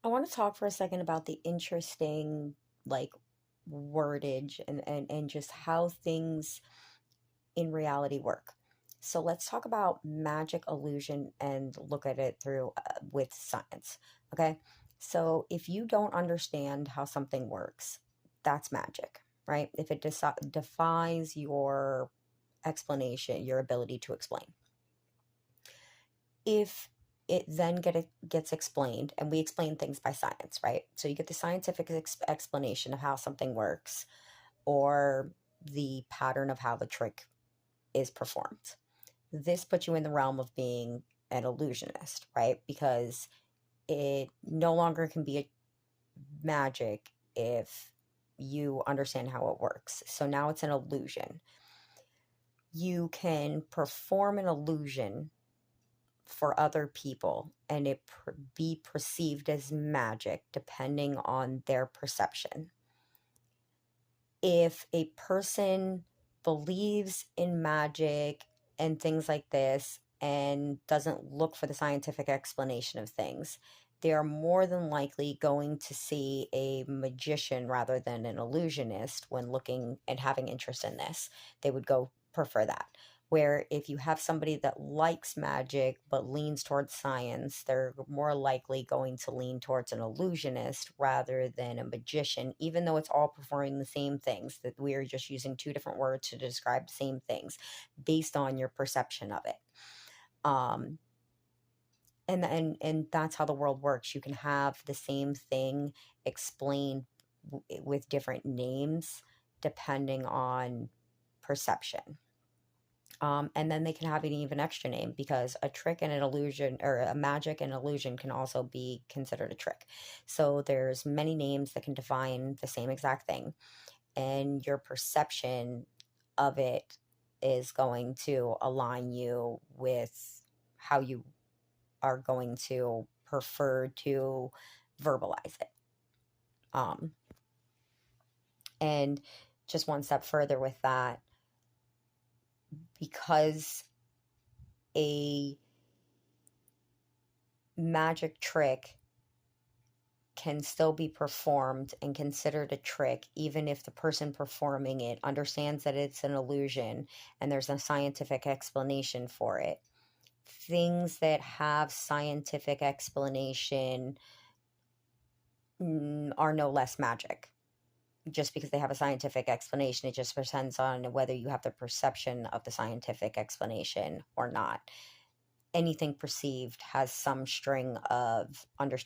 I want to talk for a second about the interesting, like, wordage and just how things in reality work. So let's talk about magic illusion and look at it through with science. Okay. So if you don't understand how something works, that's magic, right? If it defies your explanation, your ability to explain. If it then gets explained, and we explain things by science, right? So you get the scientific explanation of how something works or the pattern of how the trick is performed. This puts you in the realm of being an illusionist, right? Because it no longer can be a magic if you understand how it works. So now it's an illusion. You can perform an illusion for other people and it be perceived as magic depending on their perception. If a person believes in magic and things like this and doesn't look for the scientific explanation of things, they are more than likely going to see a magician rather than an illusionist when looking and having interest in this. They would go prefer that. Where if you have somebody that likes magic but leans towards science, they're more likely going to lean towards an illusionist rather than a magician, even though it's all performing the same things, that we are just using two different words to describe the same things based on your perception of it. Um, and that's how the world works. You can have the same thing explained with different names depending on perception. And then they can have an even extra name because a trick and an illusion, or a magic and illusion, can also be considered a trick. So there's many names that can define the same exact thing, and your perception of it is going to align you with how you are going to prefer to verbalize it. Um, and just one step further with that, because a magic trick can still be performed and considered a trick, even if the person performing it understands that it's an illusion and there's a scientific explanation for it. Things that have scientific explanation are no less magic. Just because they have a scientific explanation, it just depends on whether you have the perception of the scientific explanation or not. Anything perceived has some string of understanding